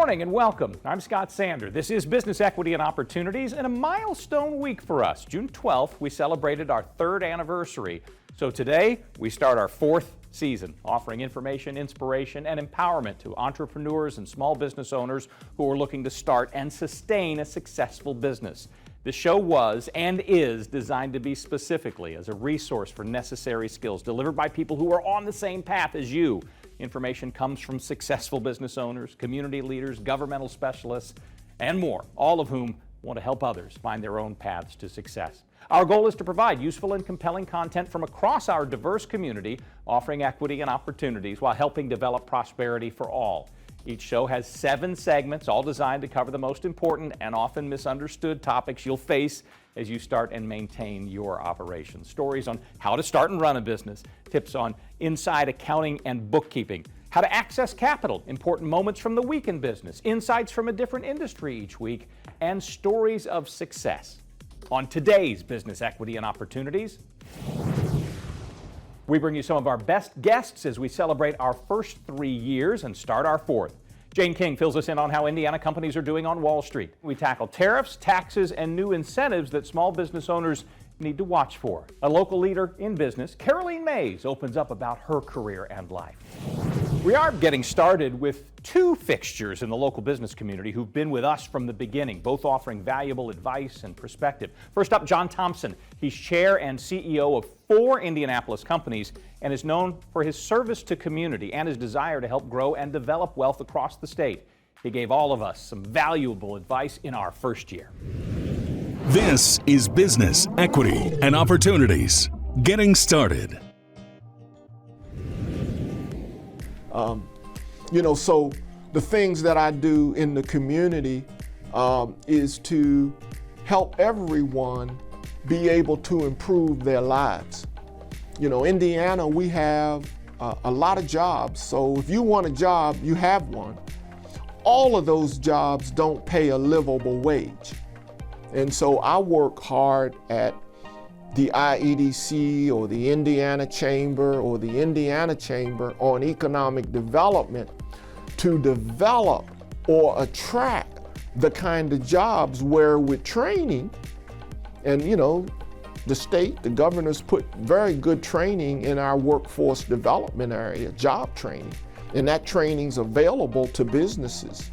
morning and welcome. I'm Scott Sander. This is Business Equity and Opportunities and a milestone week for us. June 12th, we celebrated our third anniversary. So today, we start our fourth season, offering information, inspiration, and empowerment to entrepreneurs and small business owners who are looking to start and sustain a successful business. The show was and is designed to be specifically as a resource for necessary skills delivered by people who are on the same path as you. Information comes from successful business owners, community leaders, governmental specialists, and more, all of whom want to help others find their own paths to success. Our goal is to provide useful and compelling content from across our diverse community, offering equity and opportunities while helping develop prosperity for all. Each show has 7 segments, all designed to cover the most important and often misunderstood topics you'll face as you start and maintain your operations. Stories on how to start and run a business, tips on inside accounting and bookkeeping, how to access capital, important moments from the week in business, insights from a different industry each week, and stories of success. On today's Business Equity and Opportunities, we bring you some of our best guests as we celebrate our first 3 years and start our fourth. Jane King fills us in on how Indiana companies are doing on Wall Street. We tackle tariffs, taxes, and new incentives that small business owners need to watch for. A local leader in business, Caroline Mays, opens up about her career and life. We are getting started with 2 fixtures in the local business community who've been with us from the beginning, both offering valuable advice and perspective. First up, John Thompson. He's chair and CEO of 4 Indianapolis companies and is known for his service to community and his desire to help grow and develop wealth across the state. He gave all of us some valuable advice in our first year. This is Business Equity and Opportunities. Getting started. So the things that I do in the community is to help everyone be able to improve their lives. Indiana, we have a lot of jobs. So if you want a job, you have one. All of those jobs don't pay a livable wage. And so I work hard at the IEDC or the Indiana Chamber or the Indiana Chamber on economic development to develop or attract the kind of jobs where with training, and the state, the governors put very good training in our workforce development area, job training, and that training's available to businesses.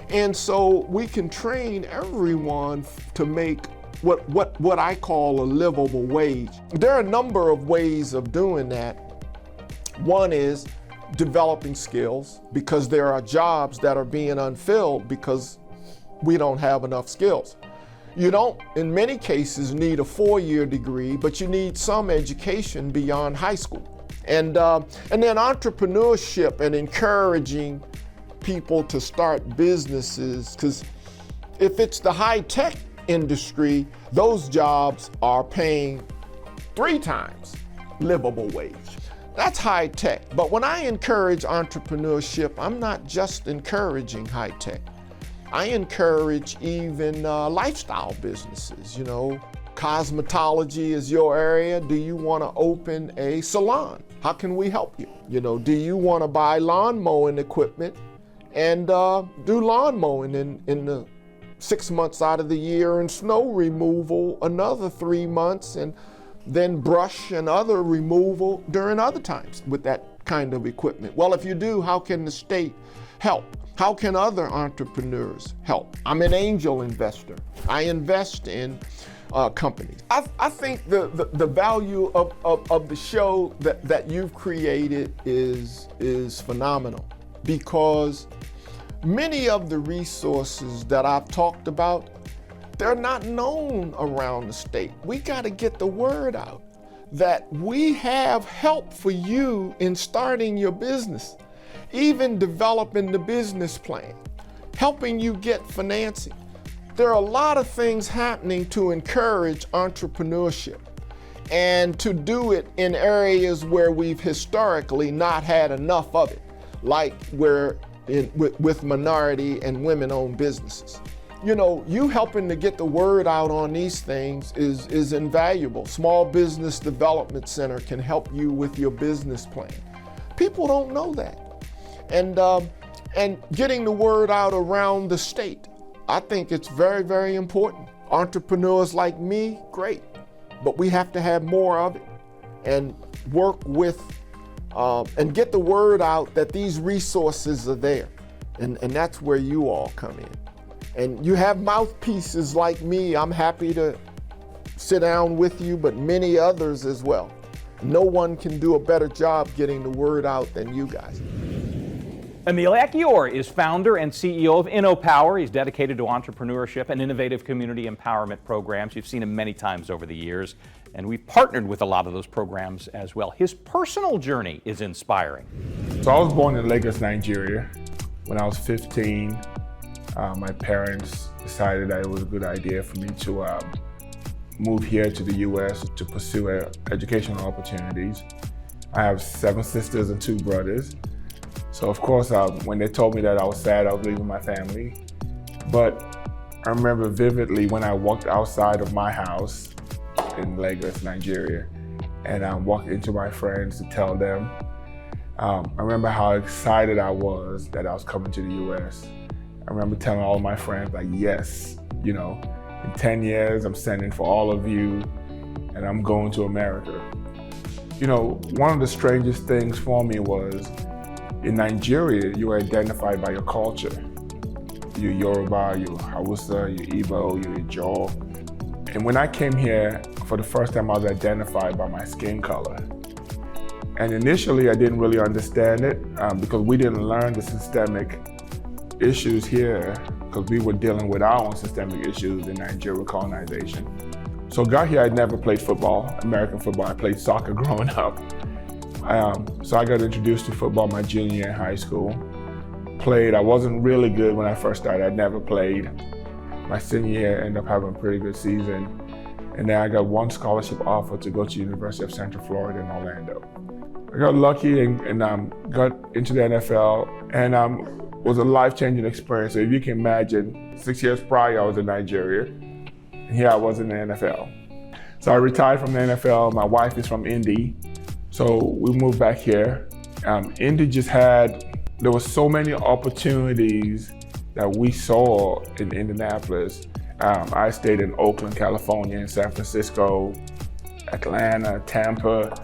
And so we can train everyone to make what I call a livable wage. There are a number of ways of doing that. One is developing skills, because there are jobs that are being unfilled because we don't have enough skills. You don't, in many cases, need a 4-year degree, but you need some education beyond high school. And then entrepreneurship and encouraging people to start businesses, because if it's the high-tech industry, those jobs are paying 3 times livable wage. That's high tech. But when I encourage entrepreneurship, I'm not just encouraging high tech. I encourage even lifestyle businesses. Cosmetology is your area. Do you want to open a salon? How can we help you? Do you want to buy lawn mowing equipment and do lawn mowing in the 6 months out of the year, and snow removal another 3 months, and then brush and other removal during other times with that kind of equipment? Well, if you do, how can the state help? How can other entrepreneurs help? I'm an angel investor. I invest in companies. I think the value of the show that you've created is phenomenal, because many of the resources that I've talked about, they're not known around the state. We got to get the word out that we have help for you in starting your business, even developing the business plan, helping you get financing. There are a lot of things happening to encourage entrepreneurship and to do it in areas where we've historically not had enough of it, like with minority and women-owned businesses. You helping to get the word out on these things is invaluable. Small Business Development Center can help you with your business plan. People don't know that. And and getting the word out around the state. I think it's very, very important. Entrepreneurs like me, great, but we have to have more of it and work with and get the word out that these resources are there. And that's where you all come in. And you have mouthpieces like me. I'm happy to sit down with you, but many others as well. No one can do a better job getting the word out than you guys. Emil Ekiyor is founder and CEO of InnoPower. He's dedicated to entrepreneurship and innovative community empowerment programs. You've seen him many times over the years, and we've partnered with a lot of those programs as well. His personal journey is inspiring. So I was born in Lagos, Nigeria. When I was 15, my parents decided that it was a good idea for me to move here to the U.S. to pursue educational opportunities. I have 7 sisters and 2 brothers. So of course, when they told me that, I was sad I was leaving my family. But I remember vividly when I walked outside of my house in Lagos, Nigeria, and I walked into my friends to tell them. I remember how excited I was that I was coming to the U.S. I remember telling all my friends, like, yes, you know, in 10 years, I'm sending for all of you, and I'm going to America. You know, one of the strangest things for me was, in Nigeria, you are identified by your culture. You're Yoruba, you're Hausa, you're Igbo, you're Ijaw. And when I came here, for the first time, I was identified by my skin color. And initially, I didn't really understand it because we didn't learn the systemic issues here because we were dealing with our own systemic issues in Nigeria colonization. So got here, I'd never played football, American football. I played soccer growing up. So I got introduced to football my junior year in high school. Played, I wasn't really good when I first started. I'd never played. My senior year, ended up having a pretty good season. And then I got one scholarship offer to go to University of Central Florida in Orlando. I got lucky and got into the NFL, and was a life-changing experience. So if you can imagine, 6 years prior, I was in Nigeria, and here I was in the NFL. So I retired from the NFL. My wife is from Indy, so we moved back here. Indy just there was so many opportunities that we saw in Indianapolis. I stayed in Oakland, California, in San Francisco, Atlanta, Tampa.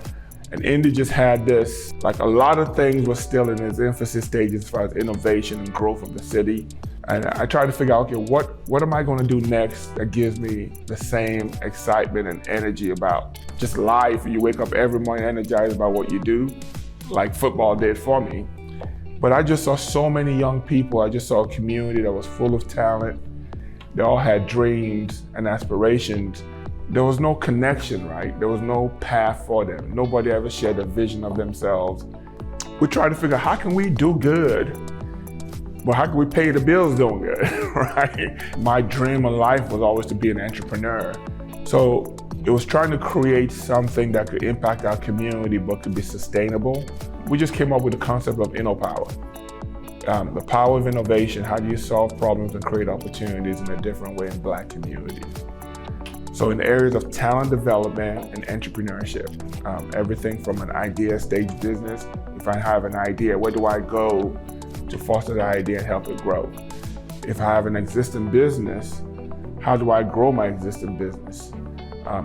And Indy just had this, like a lot of things were still in its infancy stages as far as innovation and growth of the city. And I tried to figure out, okay, what am I going to do next that gives me the same excitement and energy about just life? You wake up every morning energized about what you do, like football did for me. But I just saw so many young people. I just saw a community that was full of talent. They all had dreams and aspirations. There was no connection, right? There was no path for them. Nobody ever shared a vision of themselves. We tried to figure out how can we do good, but how can we pay the bills doing good, right? My dream of life was always to be an entrepreneur. So it was trying to create something that could impact our community, but could be sustainable. We just came up with the concept of InnoPower. The power of innovation. How do you solve problems and create opportunities in a different way in Black communities? So in the areas of talent development and entrepreneurship, everything from an idea stage business, if I have an idea, where do I go to foster the idea and help it grow? If I have an existing business, how do I grow my existing business?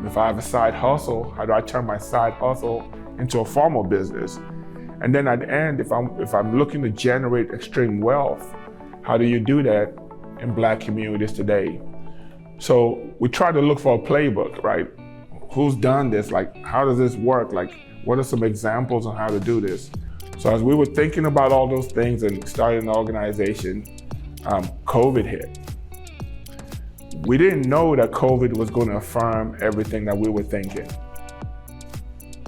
If I have a side hustle, how do I turn my side hustle into a formal business? And then at the end, if I'm looking to generate extreme wealth, how do you do that in Black communities today? So we try to look for a playbook, right? Who's done this? Like, how does this work? Like, what are some examples on how to do this? So as we were thinking about all those things and starting an organization, COVID hit. We didn't know that COVID was going to affirm everything that we were thinking,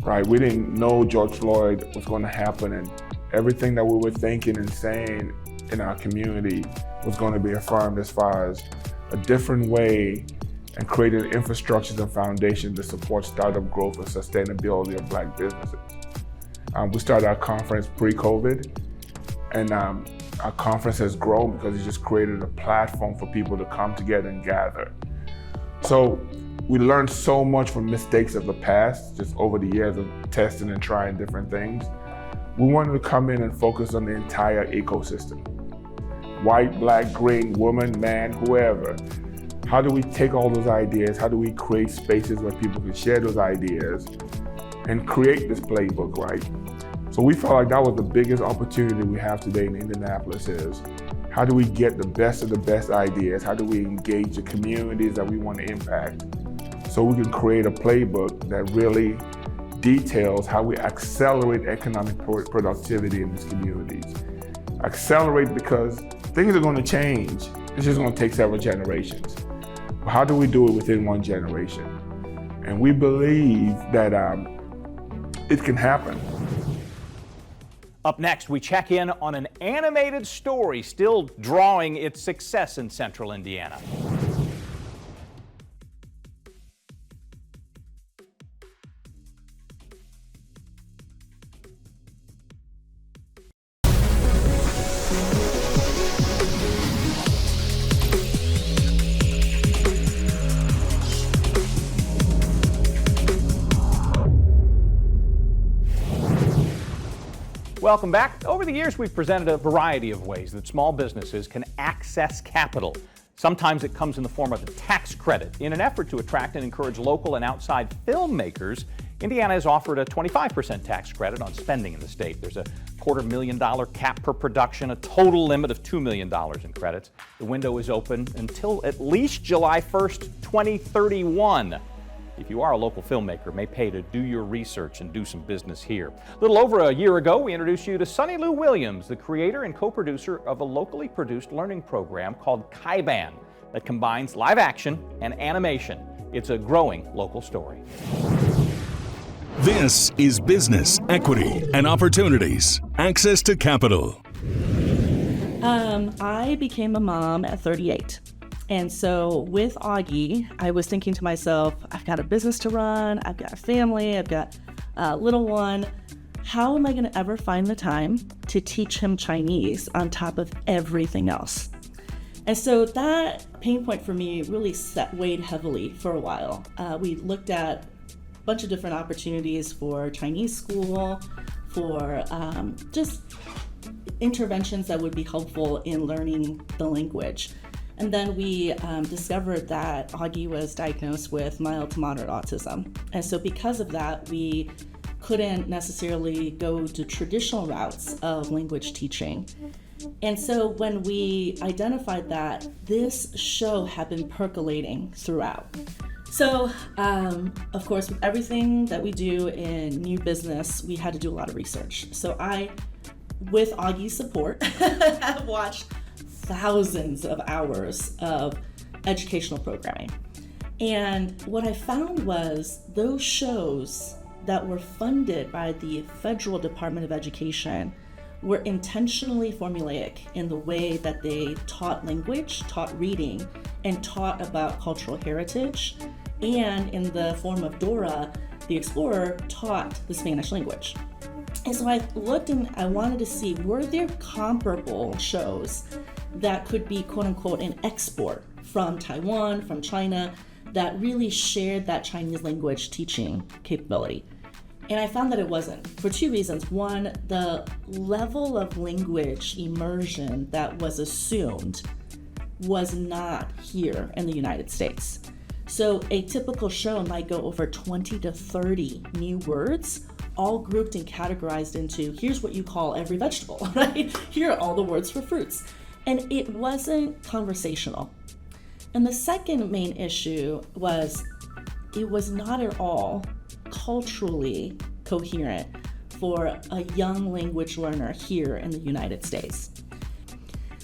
right? We didn't know George Floyd was going to happen, and everything that we were thinking and saying in our community was going to be affirmed as far as a different way and creating infrastructures and foundations to support startup growth and sustainability of Black businesses. We started our conference pre-COVID, and our conference has grown because it just created a platform for people to come together and gather. So we learned so much from mistakes of the past, just over the years of testing and trying different things. We wanted to come in and focus on the entire ecosystem. white, black, green, woman, man, whoever. How do we take all those ideas? How do we create spaces where people can share those ideas and create this playbook, right? So we felt like that was the biggest opportunity we have today in Indianapolis is, how do we get the best of the best ideas? How do we engage the communities that we want to impact so we can create a playbook that really details how we accelerate economic productivity in these communities. Accelerate because things are going to change. It's just going to take several generations. But how do we do it within one generation? And we believe that it can happen. Up next, we check in on an animated story still drawing its success in central Indiana. Welcome back. Over the years, we've presented a variety of ways that small businesses can access capital. Sometimes it comes in the form of a tax credit. In an effort to attract and encourage local and outside filmmakers, Indiana has offered a 25% tax credit on spending in the state. There's a $250,000 cap per production, a total limit of $2 million in credits. The window is open until at least July 1st, 2031. If you are a local filmmaker, it may pay to do your research and do some business here. A little over a year ago, we introduced you to Sunny Lou Williams, the creator and co-producer of a locally produced learning program called KaiBan that combines live action and animation. It's a growing local story. This is Business, Equity, and Opportunities. Access to capital. I became a mom at 38. And so with Augie, I was thinking to myself, I've got a business to run, I've got a family, I've got a little one. How am I going to ever find the time to teach him Chinese on top of everything else? And so that pain point for me really weighed heavily for a while. We looked at a bunch of different opportunities for Chinese school, for just interventions that would be helpful in learning the language. And then we discovered that Augie was diagnosed with mild to moderate autism. And so because of that, we couldn't necessarily go to traditional routes of language teaching. And so when we identified that, this show had been percolating throughout. So, of course, with everything that we do in new business, we had to do a lot of research. So I, with Augie's support, have watched thousands of hours of educational programming. And what I found was those shows that were funded by the Federal Department of Education were intentionally formulaic in the way that they taught language, taught reading, and taught about cultural heritage. And in the form of Dora, the Explorer taught the Spanish language. And so I looked and I wanted to see, were there comparable shows that could be quote unquote an export from Taiwan, from China, that really shared that Chinese language teaching capability? And I found that it wasn't, for two reasons. One, the level of language immersion that was assumed was not here in the United States. So a typical show might go over 20 to 30 new words, all grouped and categorized into, here's what you call every vegetable, right? Here are all the words for fruits. And it wasn't conversational. And the second main issue was it was not at all culturally coherent for a young language learner here in the United States.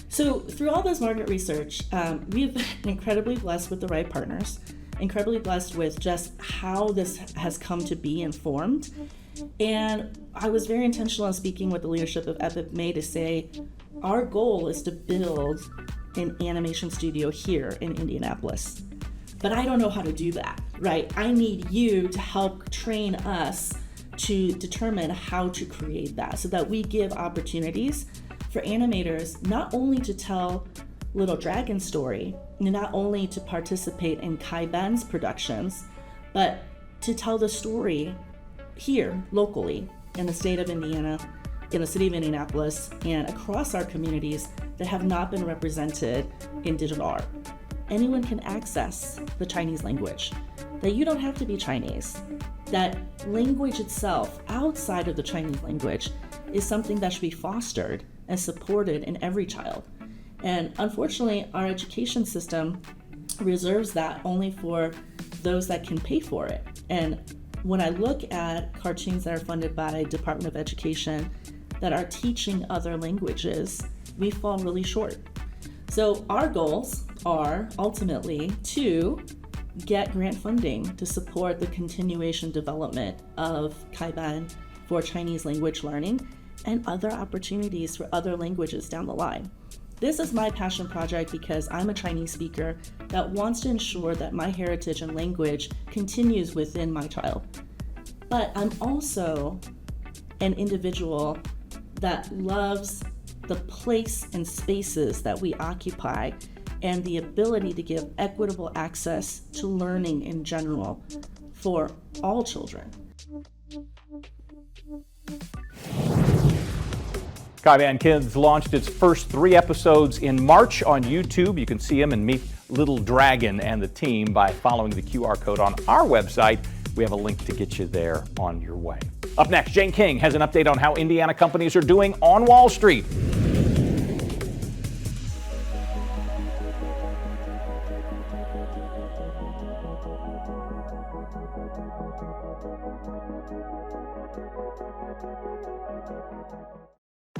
So through all this market research, we've been incredibly blessed with the right partners, incredibly blessed with just how this has come to be informed. And I was very intentional in speaking with the leadership of Epic May to say, our goal is to build an animation studio here in Indianapolis. But I don't know how to do that, right? I need you to help train us to determine how to create that so that we give opportunities for animators not only to tell Little Dragon's story, not only to participate in KaiBan's productions, but to tell the story here locally in the state of Indiana in the city of Indianapolis and across our communities that have not been represented in digital art. Anyone can access the Chinese language, that you don't have to be Chinese, that language itself outside of the Chinese language is something that should be fostered and supported in every child. And unfortunately, our education system reserves that only for those that can pay for it. And when I look at cartoons that are funded by Department of Education that are teaching other languages, we fall really short. So our goals are ultimately to get grant funding to support the continuation development of KaiBan for Chinese language learning and other opportunities for other languages down the line. This is my passion project because I'm a Chinese speaker that wants to ensure that my heritage and language continues within my child. But I'm also an individual that loves the place and spaces that we occupy and the ability to give equitable access to learning in general for all children. KaiBan Kids launched its first 3 episodes in March on YouTube. You can see them and meet Little Dragon and the team by following the QR code on our website. We have a link to get you there on your way. Up next, Jane King has an update on how Indiana companies are doing on Wall Street.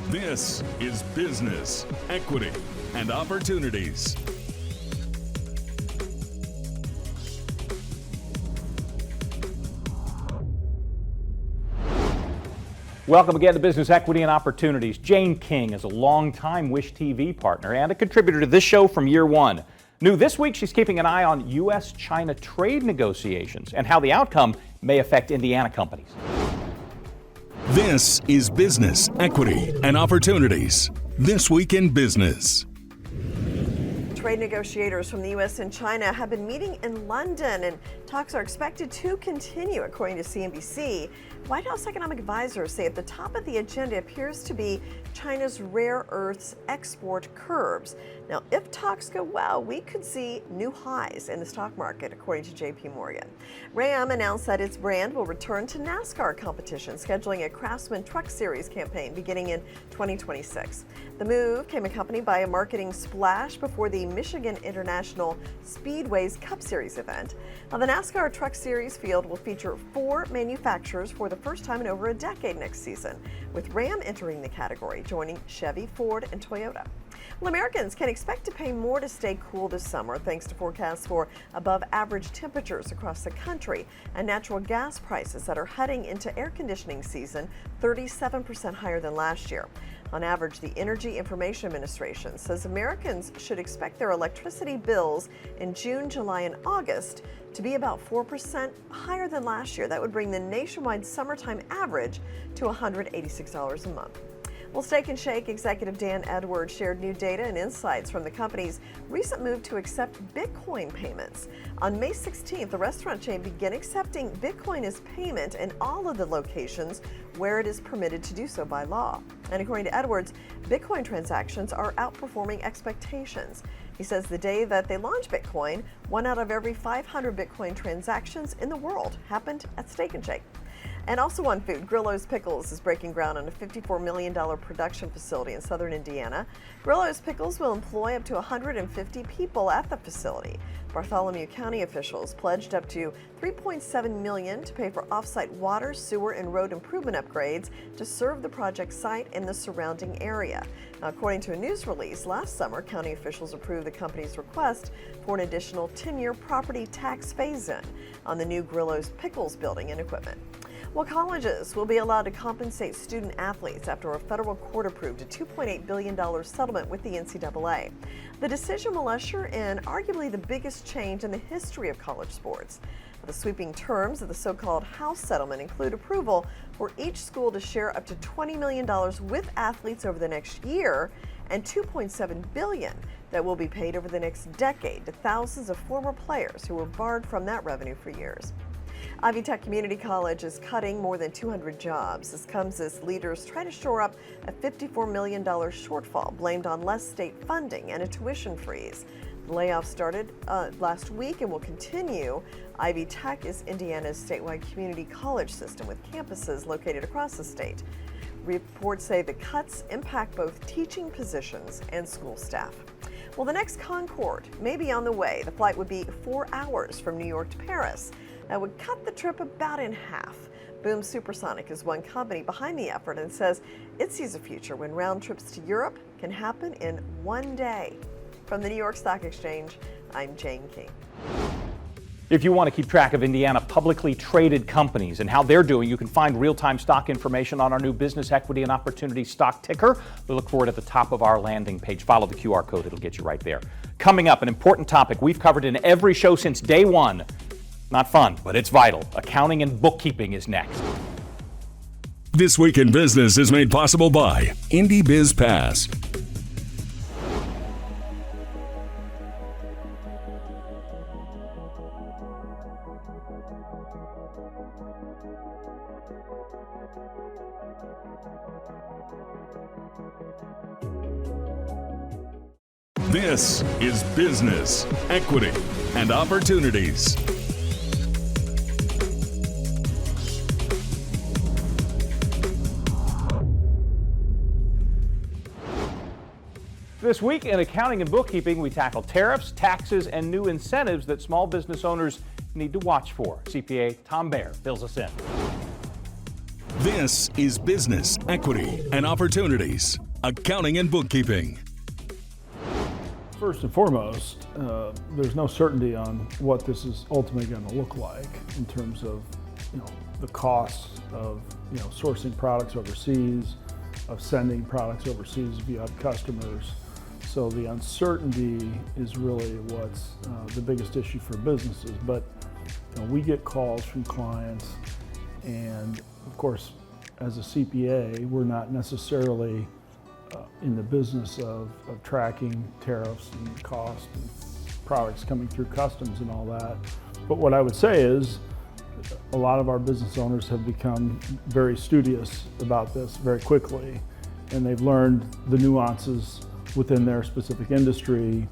This is Business, Equity, and Opportunities. Welcome again to Business, Equity, and Opportunities. Jane King is a longtime Wish TV partner and a contributor to this show from year one. New this week, she's keeping an eye on U.S.-China trade negotiations and how the outcome may affect Indiana companies. This is Business, Equity, and Opportunities. This Week in Business. Trade negotiators from the U.S. and China have been meeting in London, and talks are expected to continue, according to CNBC. White House economic advisors say at the top of the agenda appears to be China's rare earths export curbs. Now, if talks go well, we could see new highs in the stock market, according to JP Morgan. Ram announced that its brand will return to NASCAR competition, scheduling a Craftsman Truck Series campaign beginning in 2026. The move came accompanied by a marketing splash before the Michigan International Speedway's Cup Series event. Now, the NASCAR Truck Series field will feature 4 manufacturers for the first time in over a decade next season, with Ram entering the category, joining Chevy, Ford, and Toyota. Well, Americans can expect to pay more to stay cool this summer thanks to forecasts for above average temperatures across the country and natural gas prices that are heading into air conditioning season 37% higher than last year. On average, the Energy Information Administration says Americans should expect their electricity bills in June, July, and August to be about 4% higher than last year. That would bring the nationwide summertime average to $186 a month. Well, Steak 'n Shake executive Dan Edwards shared new data and insights from the company's recent move to accept Bitcoin payments. On May 16th, the restaurant chain began accepting Bitcoin as payment in all of the locations where it is permitted to do so by law. And according to Edwards, Bitcoin transactions are outperforming expectations. He says the day that they launched Bitcoin, 1 out of every 500 Bitcoin transactions in the world happened at Steak 'n Shake. And also on food, Grillo's Pickles is breaking ground on a $54 million production facility in southern Indiana. Grillo's Pickles will employ up to 150 people at the facility. Bartholomew County officials pledged up to $3.7 million to pay for off-site water, sewer, and road improvement upgrades to serve the project site in the surrounding area. Now, according to a news release, last summer, county officials approved the company's request for an additional 10-year property tax phase-in on the new Grillo's Pickles building and equipment. Well, colleges will be allowed to compensate student athletes after a federal court approved a $2.8 billion settlement with the NCAA. The decision will usher in arguably the biggest change in the history of college sports. The sweeping terms of the so-called House settlement include approval for each school to share up to $20 million with athletes over the next year and $2.7 billion that will be paid over the next decade to thousands of former players who were barred from that revenue for years. Ivy Tech Community College is cutting more than 200 jobs. This comes as leaders try to shore up a $54 million shortfall blamed on less state funding and a tuition freeze. The layoff started last week and will continue. Ivy Tech is Indiana's statewide community college system with campuses located across the state. Reports say the cuts impact both teaching positions and school staff. Well, the next Concorde may be on the way. The flight would be 4 hours from New York to Paris. That would cut the trip about in half. Boom Supersonic is one company behind the effort and says it sees a future when round trips to Europe can happen in one day. From the New York Stock Exchange, I'm Jane King. If you want to keep track of Indiana publicly traded companies and how they're doing, you can find real-time stock information on our new Business Equity and Opportunity stock ticker. We look for it at the top of our landing page. Follow the QR code, it'll get you right there. Coming up, an important topic we've covered in every show since day one. Not fun, but it's vital. Accounting and bookkeeping is next. This Week in Business is made possible by Indy Biz Pass. This is Business, Equity, and Opportunities. This week in Accounting and Bookkeeping, we tackle tariffs, taxes, and new incentives that small business owners need to watch for. CPA Tom Baer fills us in. This is Business, Equity, and Opportunities. Accounting and Bookkeeping. First and foremost, there's no certainty on what this is ultimately going to look like in terms of, the costs of, sourcing products overseas, of sending products overseas if you have customers. So the uncertainty is really what's the biggest issue for businesses. But we get calls from clients, and of course, as a CPA, we're not necessarily in the business of tracking tariffs and costs and products coming through customs and all that. But what I would say is a lot of our business owners have become very studious about this very quickly, and they've learned the nuances within their specific industry.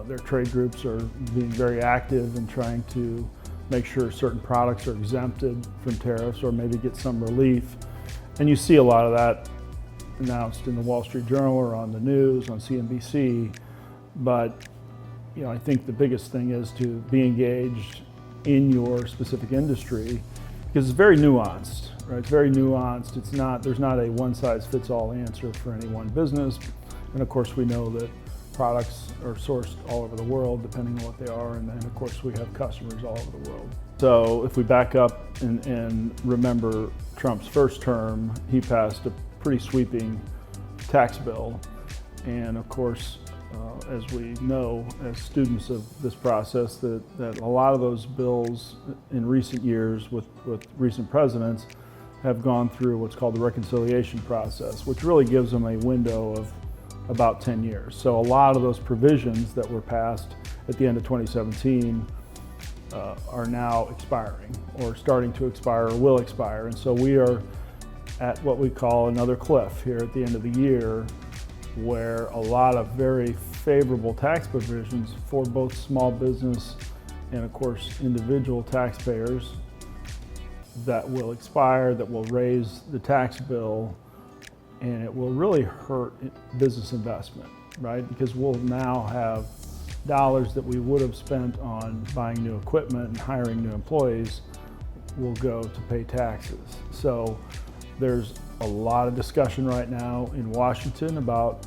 Their trade groups are being very active in trying to make sure certain products are exempted from tariffs or maybe get some relief. And you see a lot of that announced in the Wall Street Journal or on the news, on CNBC. But I think the biggest thing is to be engaged in your specific industry, because it's very nuanced, right? It's very nuanced. There's not a one-size-fits-all answer for any one business. And of course, we know that products are sourced all over the world, depending on what they are. And then of course, we have customers all over the world. So if we back up and remember Trump's first term, he passed a pretty sweeping tax bill. And of course, as we know, as students of this process, that a lot of those bills in recent years with recent presidents have gone through what's called the reconciliation process, which really gives them a window of about 10 years. So a lot of those provisions that were passed at the end of 2017 are now expiring or starting to expire or will expire. And so we are at what we call another cliff here at the end of the year, where a lot of very favorable tax provisions for both small business and of course individual taxpayers that will expire, that will raise the tax bill, and it will really hurt business investment, right? Because we'll now have dollars that we would have spent on buying new equipment and hiring new employees will go to pay taxes. So there's a lot of discussion right now in Washington about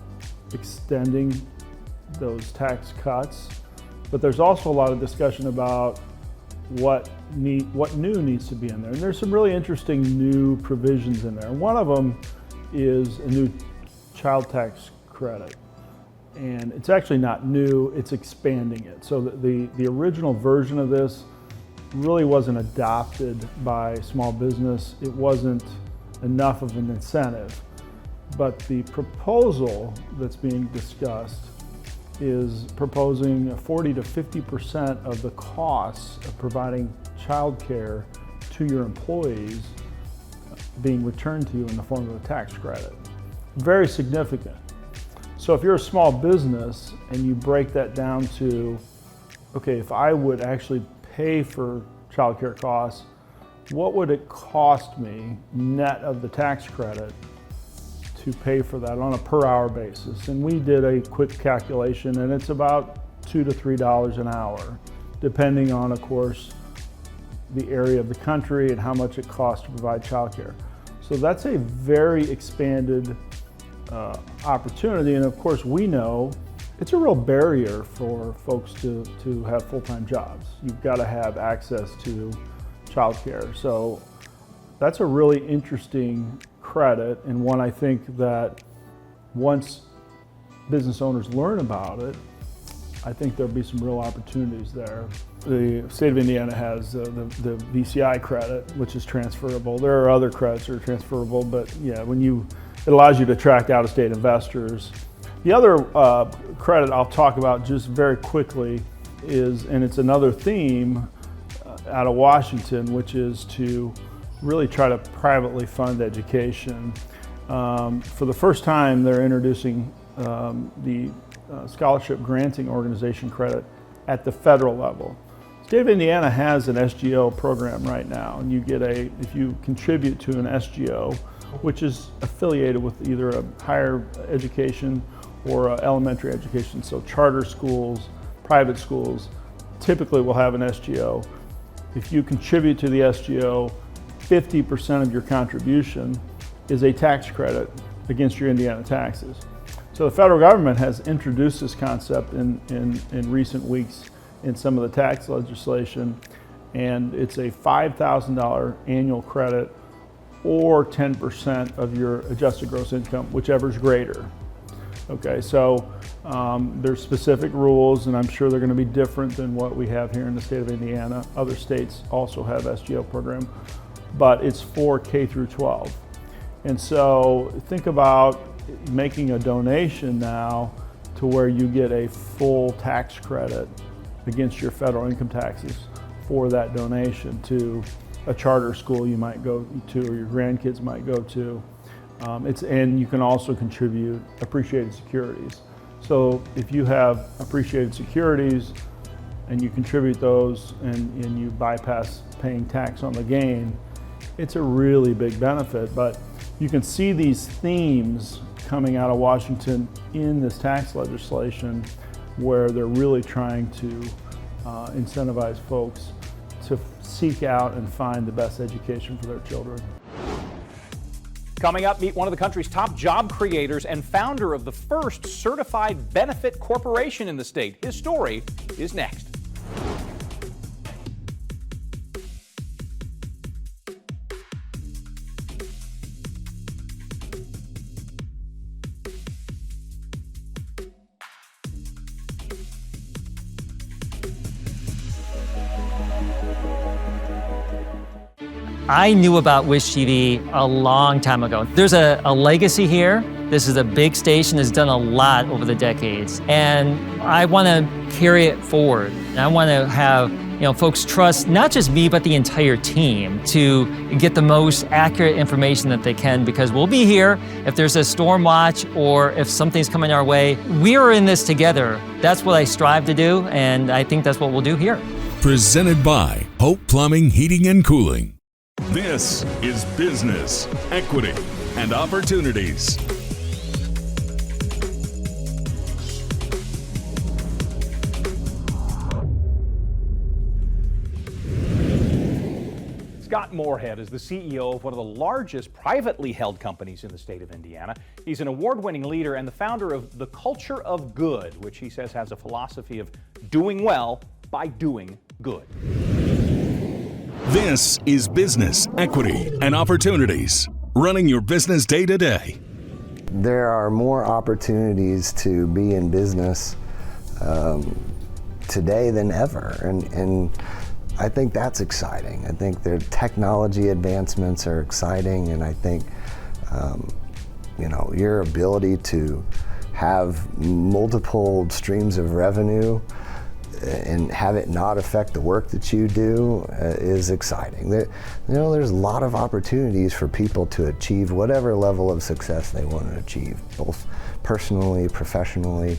extending those tax cuts, but there's also a lot of discussion about what new needs to be in there. And there's some really interesting new provisions in there. One of them is a new child tax credit. And it's actually not new, it's expanding it. So the original version of this really wasn't adopted by small business. It wasn't enough of an incentive. But the proposal that's being discussed is proposing 40 to 50% of the costs of providing child care to your employees being returned to you in the form of a tax credit. Very significant. So if you're a small business and you break that down to, okay, if I would actually pay for child care costs, what would it cost me net of the tax credit to pay for that on a per hour basis? And we did a quick calculation, and it's about $2 to $3 an hour, depending on, of course, the area of the country and how much it costs to provide child care. So that's a very expanded opportunity, and of course we know it's a real barrier for folks to have full-time jobs. You've got to have access to child care. So that's a really interesting credit, and one I think that once business owners learn about it, I think there'll be some real opportunities there. The state of Indiana has the VCI credit, which is transferable. There are other credits that are transferable, but yeah, it allows you to attract out-of-state investors. The other credit I'll talk about just very quickly is, and it's another theme out of Washington, which is to really try to privately fund education. For the first time, they're introducing the scholarship granting organization credit at the federal level. The state of Indiana has an SGO program right now, and you get if you contribute to an SGO, which is affiliated with either a higher education or elementary education. So charter schools, private schools, typically will have an SGO. If you contribute to the SGO, 50% of your contribution is a tax credit against your Indiana taxes. So the federal government has introduced this concept in recent weeks in some of the tax legislation, and it's a $5,000 annual credit or 10% of your adjusted gross income, whichever is greater. Okay, so there's specific rules, and I'm sure they're going to be different than what we have here in the state of Indiana. Other states also have SGO program, but it's for K through 12. And so think about making a donation now to where you get a full tax credit against your federal income taxes for that donation to a charter school you might go to or your grandkids might go to. And you can also contribute appreciated securities. So if you have appreciated securities and you contribute those and you bypass paying tax on the gain, it's a really big benefit. But you can see these themes coming out of Washington in this tax legislation where they're really trying to incentivize folks to seek out and find the best education for their children. Coming up, meet one of the country's top job creators and founder of the first certified benefit corporation in the state. His story is next. I knew about Wish TV a long time ago. There's a legacy here. This is a big station that's done a lot over the decades. And I want to carry it forward. And I want to have folks trust not just me, but the entire team to get the most accurate information that they can, because we'll be here if there's a storm watch or if something's coming our way. We are in this together. That's what I strive to do, and I think that's what we'll do here. Presented by Hope Plumbing, Heating and Cooling. This is Business, Equity, and Opportunities. Scott Moorhead is the CEO of one of the largest privately held companies in the state of Indiana. He's an award-winning leader and the founder of The Culture of Good, which he says has a philosophy of doing well by doing good. This is Business, Equity, and Opportunities, running your business day to day. There are more opportunities to be in business today than ever, and I think that's exciting. I think the technology advancements are exciting, and I think your ability to have multiple streams of revenue and have it not affect the work that you do is exciting. There's a lot of opportunities for people to achieve whatever level of success they want to achieve, both personally, professionally,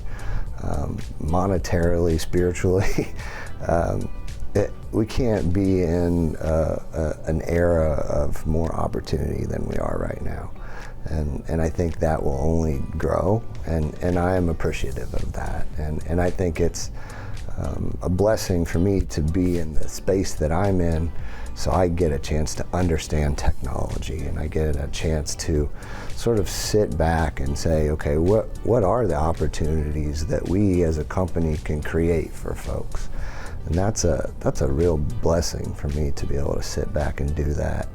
monetarily, spiritually. We can't be in an era of more opportunity than we are right now. And I think that will only grow, and I am appreciative of that. And I think it's a blessing for me to be in the space that I'm in, so I get a chance to understand technology, and I get a chance to sort of sit back and say, okay, what are the opportunities that we as a company can create for folks? And that's a real blessing for me to be able to sit back and do that,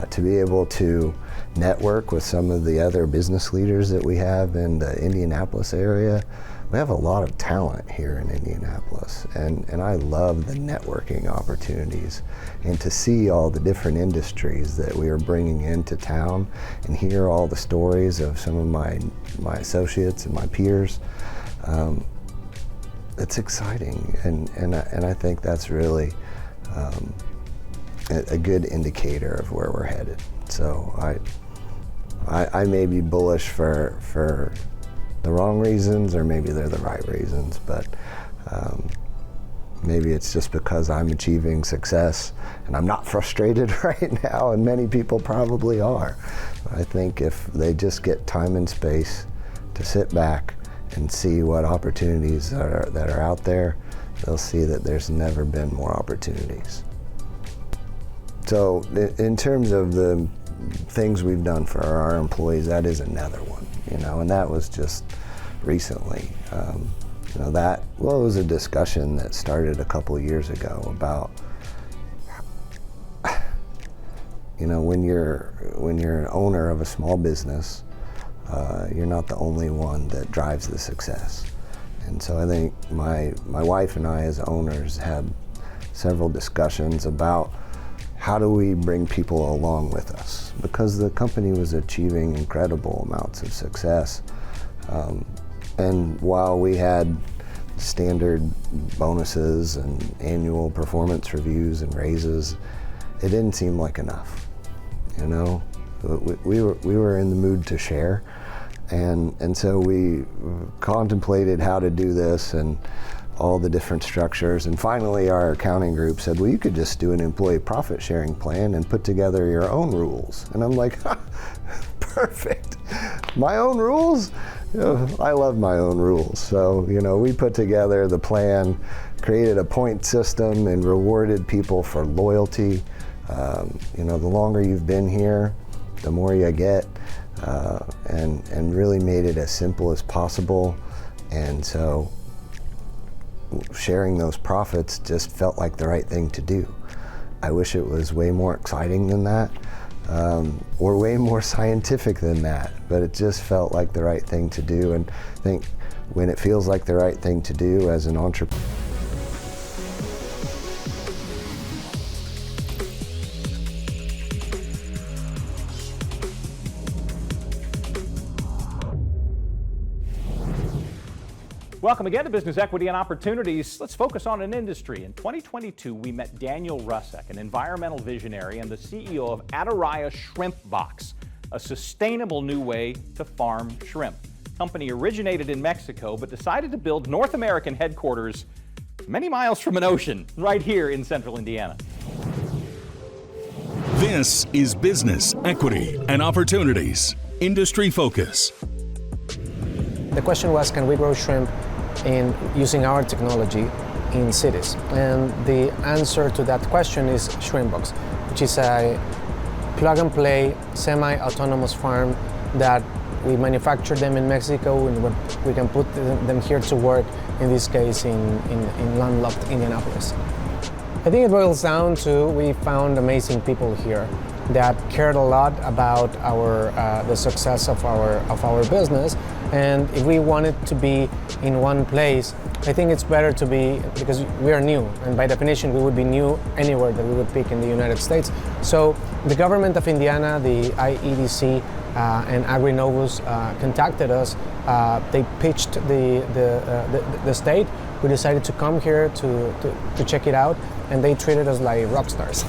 to be able to network with some of the other business leaders that we have in the Indianapolis area. We have a lot of talent here in Indianapolis, and I love the networking opportunities, and to see all the different industries that we are bringing into town and hear all the stories of some of my associates and my peers. It's exciting, and I think that's really a good indicator of where we're headed. So I may be bullish for the wrong reasons, or maybe they're the right reasons, but maybe it's just because I'm achieving success and I'm not frustrated right now, and many people probably are. I think if they just get time and space to sit back and see what opportunities that are out there, they'll see that there's never been more opportunities. So in terms of the things we've done for our employees, that is another one, and that was just recently. That was a discussion that started a couple of years ago about, when you're an owner of a small business, you're not the only one that drives the success. And so I think my wife and I as owners had several discussions about how do we bring people along with us, because the company was achieving incredible amounts of success. And while we had standard bonuses and annual performance reviews and raises, it didn't seem like enough. We were in the mood to share, and so we contemplated how to do this and all the different structures, and finally our accounting group said, well, you could just do an employee profit sharing plan and put together your own rules. And I'm like, perfect, my own rules? I love my own rules. So we put together the plan, created a point system, and rewarded people for loyalty. The longer you've been here, the more you get, and really made it as simple as possible. And so sharing those profits just felt like the right thing to do. I wish it was way more exciting than that, or way more scientific than that, but it just felt like the right thing to do. And I think when it feels like the right thing to do as an entrepreneur, Welcome again to Business Equity and Opportunities. Let's focus on an industry. In 2022, we met Daniel Rusek, an environmental visionary and the CEO of Ataraya Shrimp Box, a sustainable new way to farm shrimp. The company originated in Mexico, but decided to build North American headquarters many miles from an ocean, right here in central Indiana. This is Business Equity and Opportunities. Industry Focus. The question was, can we grow shrimp in using our technology in cities? And the answer to that question is Shrimpbox, which is a plug-and-play, semi-autonomous farm that we manufacture them in Mexico, and we can put them here to work, in this case in landlocked Indianapolis. I think it boils down to, we found amazing people here that cared a lot about the success of our business. And if we wanted to be in one place, I think it's better to be, because we are new, and by definition we would be new anywhere that we would pick in the United States. So the government of Indiana, the IEDC, and AgriNovus contacted us. They pitched the state. We decided to come here to check it out, and they treated us like rock stars.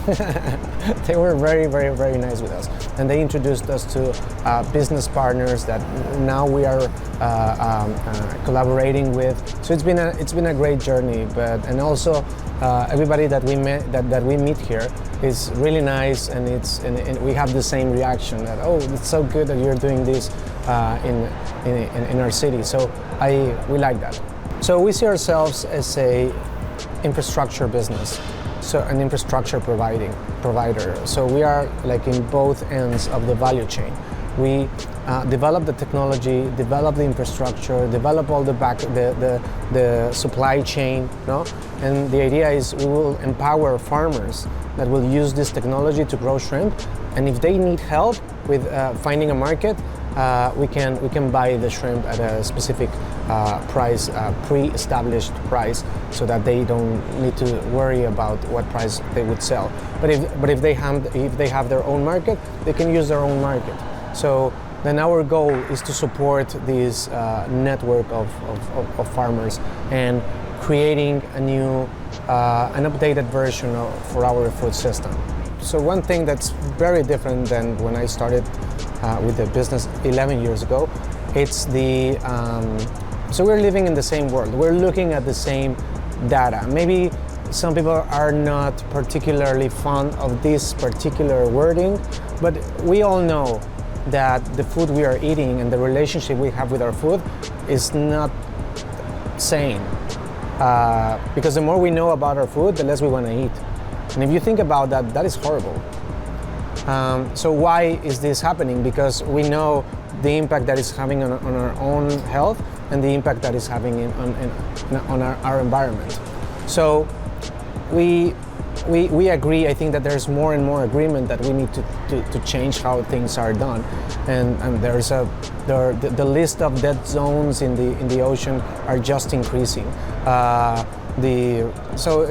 They were very, very, very nice with us, and they introduced us to business partners that now we are collaborating with. So it's been a great journey. And also everybody that we met that we meet here is really nice, and we have the same reaction that, oh, it's so good that you're doing this in our city. So we like that. So we see ourselves as a infrastructure business, so an infrastructure provider. So we are like in both ends of the value chain. We develop the technology, develop the infrastructure, develop all the supply chain, no? And the idea is we will empower farmers that will use this technology to grow shrimp. And if they need help with finding a market, we can buy the shrimp at a specific price, pre-established price, so that they don't need to worry about what price they would sell. But if they have their own market, they can use their own market. So then our goal is to support this network of farmers and creating a new, an updated version for our food system. So one thing that's very different than when I started with the business 11 years ago, it's the, so we're living in the same world. We're looking at the same data. Maybe some people are not particularly fond of this particular wording, but we all know that the food we are eating and the relationship we have with our food is not sane. Because the more we know about our food, the less we want to eat. And if you think about that, that is horrible. So why is this happening? Because we know the impact that it's having on our own health and the impact that it's having on our environment. So we agree, I think that there's more and more agreement that we need to change how things are done. And there's the list of dead zones in the ocean are just increasing. So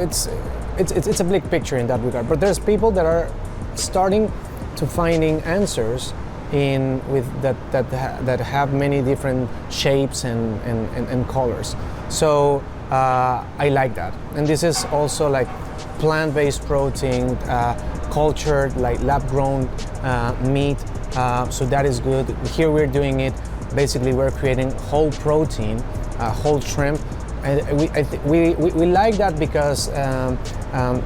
it's a bleak picture in that regard. But there's people that are starting to finding answers that have many different shapes and colors. So I like that. And this is also like plant-based protein, cultured, like lab-grown meat. So that is good. Here we're doing it. Basically, we're creating whole protein, whole shrimp. And we like that because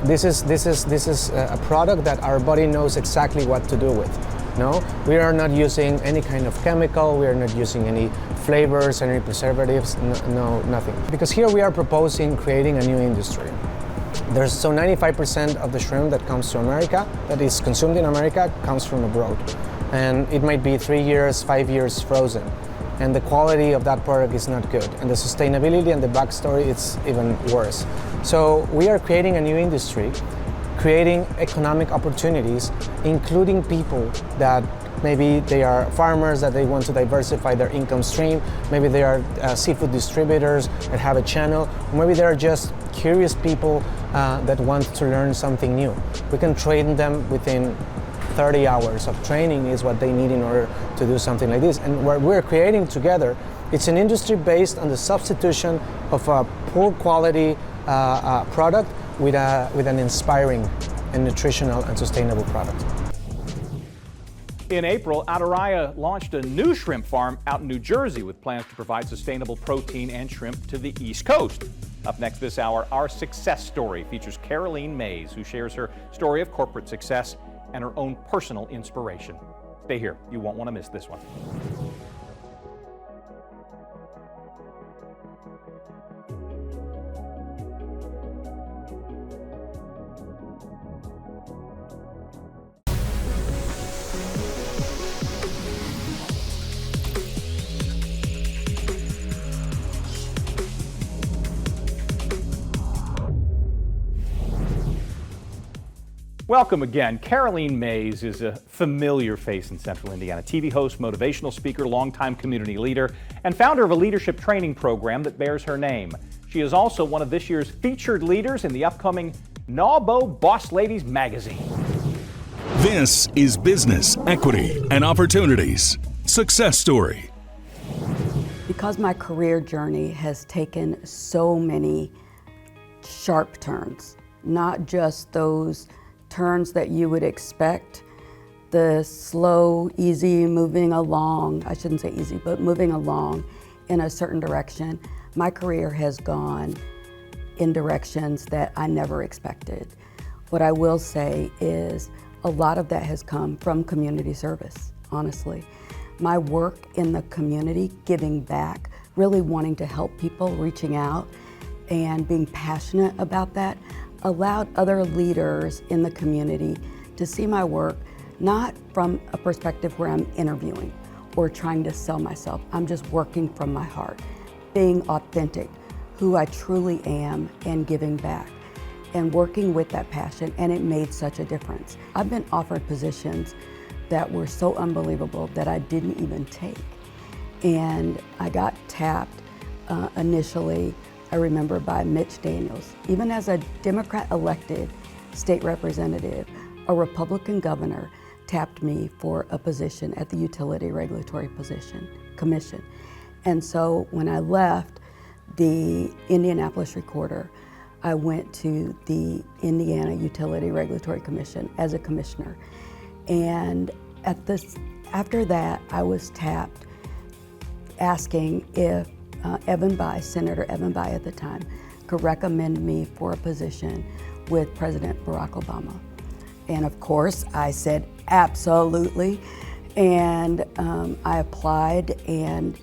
this is a product that our body knows exactly what to do with. No, we are not using any kind of chemical. We are not using any flavors, any preservatives. No, nothing. Because here we are proposing creating a new industry. So 95% of the shrimp that comes to America, that is consumed in America, comes from abroad, and it might be 3 years, 5 years frozen. And the quality of that product is not good. And the sustainability and the backstory, it's even worse. So we are creating a new industry, creating economic opportunities, including people that maybe they are farmers that they want to diversify their income stream, maybe they are seafood distributors that have a channel, or maybe they are just curious people that want to learn something new. We can train them within 30 hours of training is what they need in order to do something like this. And what we're creating together, it's an industry based on the substitution of a poor quality product with an inspiring and nutritional and sustainable product. In April, Ataraya launched a new shrimp farm out in New Jersey with plans to provide sustainable protein and shrimp to the East Coast. Up next this hour, our success story features Caroline Mays, who shares her story of corporate success and her own personal inspiration. Stay here, you won't want to miss this one. Welcome again. Caroline Mays is a familiar face in Central Indiana. TV host, motivational speaker, longtime community leader, and founder of a leadership training program that bears her name. She is also one of this year's featured leaders in the upcoming NAWBO Boss Ladies magazine. This is Business, Equity, and Opportunities. Success Story. Because my career journey has taken so many sharp turns, not just those turns that you would expect, the slow, easy moving along, I shouldn't say easy, but moving along in a certain direction. My career has gone in directions that I never expected. What I will say is a lot of that has come from community service, honestly. My work in the community, giving back, really wanting to help people, reaching out, and being passionate about that, allowed other leaders in the community to see my work not from a perspective where I'm interviewing or trying to sell myself. I'm just working from my heart, being authentic, who I truly am, and giving back and working with that passion, and it made such a difference. I've been offered positions that were so unbelievable that I didn't even take. And I got tapped initially, I remember, by Mitch Daniels. Even as a Democrat elected state representative, a Republican governor tapped me for a position at the Utility Regulatory Commission. And so when I left the Indianapolis Recorder, I went to the Indiana Utility Regulatory Commission as a commissioner. And after that, I was tapped asking if Senator Evan Bayh at the time, could recommend me for a position with President Barack Obama. And of course, I said absolutely. And I applied, and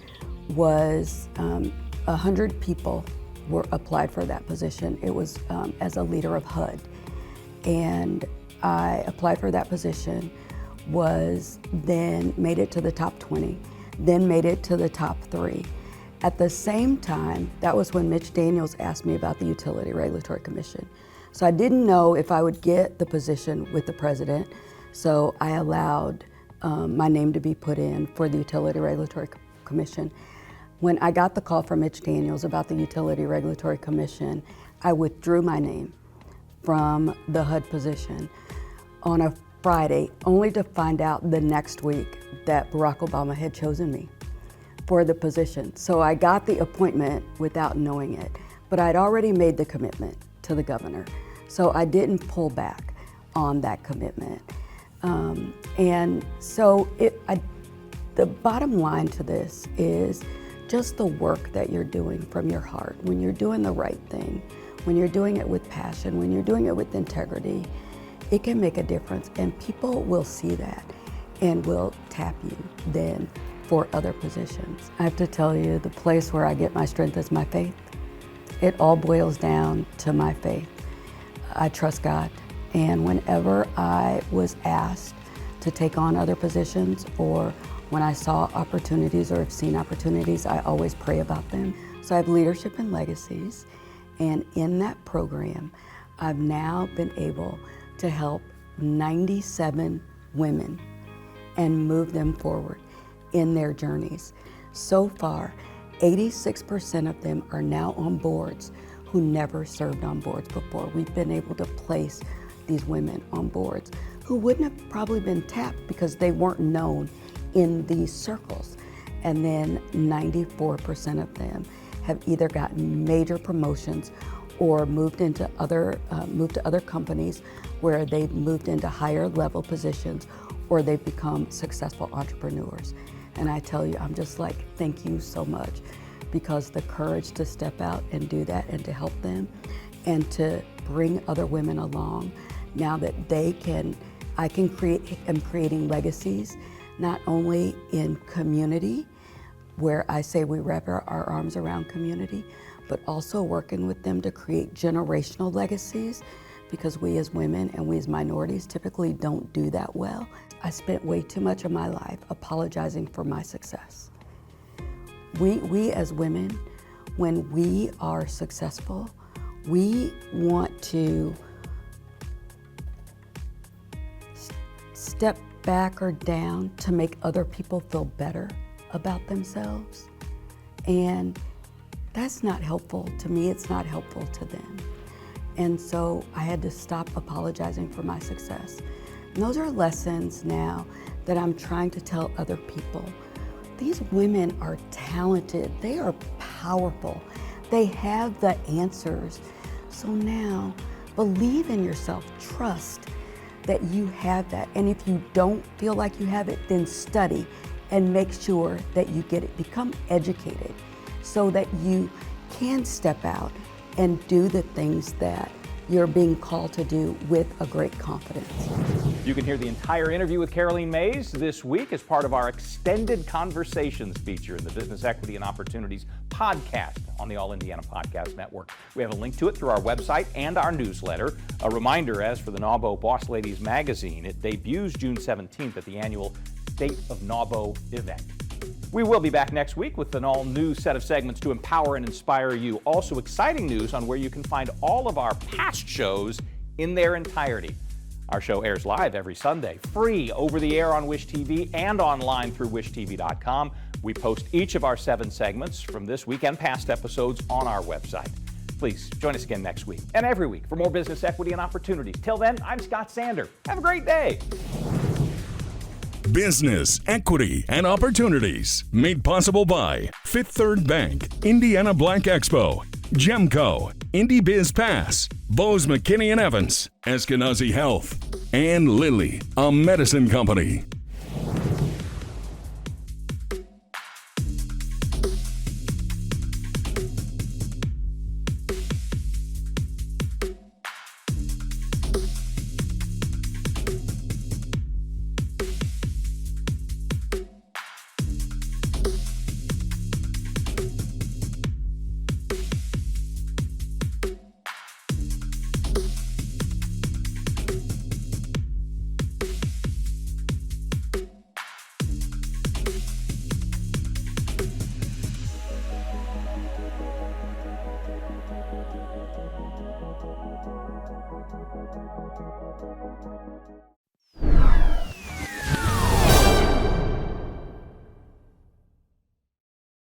was 100 people were applied for that position. It was as a leader of HUD. And I applied for that position, was then made it to the top 20, then made it to the top 3. At the same time, that was when Mitch Daniels asked me about the Utility Regulatory Commission. So I didn't know if I would get the position with the president, so I allowed my name to be put in for the Utility Regulatory Commission. When I got the call from Mitch Daniels about the Utility Regulatory Commission, I withdrew my name from the HUD position on a Friday, only to find out the next week that Barack Obama had chosen me for the position. So I got the appointment without knowing it, but I'd already made the commitment to the governor. So I didn't pull back on that commitment. And so the bottom line to this is just the work that you're doing from your heart. When you're doing the right thing, when you're doing it with passion, when you're doing it with integrity, it can make a difference, and people will see that and will tap you then for other positions. I have to tell you, the place where I get my strength is my faith. It all boils down to my faith. I trust God, and whenever I was asked to take on other positions, or when I saw opportunities or have seen opportunities, I always pray about them. So I have Leadership and Legacies, and in that program, I've now been able to help 97 women and move them forward in their journeys. So far, 86% of them are now on boards who never served on boards before. We've been able to place these women on boards who wouldn't have probably been tapped because they weren't known in these circles. And then 94% of them have either gotten major promotions or moved to other companies where they've moved into higher level positions, or they've become successful entrepreneurs. And I tell you, I'm just like, thank you so much, because the courage to step out and do that and to help them and to bring other women along now that I'm creating legacies, not only in community, where I say we wrap our arms around community, but also working with them to create generational legacies, because we as women and we as minorities typically don't do that well. I spent way too much of my life apologizing for my success. We as women, when we are successful, we want to step back or down to make other people feel better about themselves. And that's not helpful to me, it's not helpful to them. And so I had to stop apologizing for my success, And those are lessons now that I'm trying to tell other people. These women are talented, they are powerful, they have the answers. So now, believe in yourself, trust that you have that. And if you don't feel like you have it, then study and make sure that you get it. Become educated so that you can step out and do the things that you're being called to do with a great confidence. You can hear the entire interview with Caroline Mays this week as part of our extended conversations feature in the Business Equity and Opportunities podcast on the All Indiana Podcast Network. We have a link to it through our website and our newsletter. A reminder, as for the NAWBO Boss Ladies magazine, it debuts June 17th at the annual State of NAWBO event. We will be back next week with an all-new set of segments to empower and inspire you. Also, exciting news on where you can find all of our past shows in their entirety. Our show airs live every Sunday, free over the air on Wish TV and online through wishtv.com. We post each of our 7 segments from this week and past episodes on our website. Please join us again next week and every week for more business equity and opportunities. Till then, I'm Scott Sander. Have a great day. Business, Equity, and Opportunities. Made possible by Fifth Third Bank, Indiana Black Expo, Gemco, Indy Biz Pass, Bose McKinney & Evans, Eskenazi Health, and Lilly, a medicine company.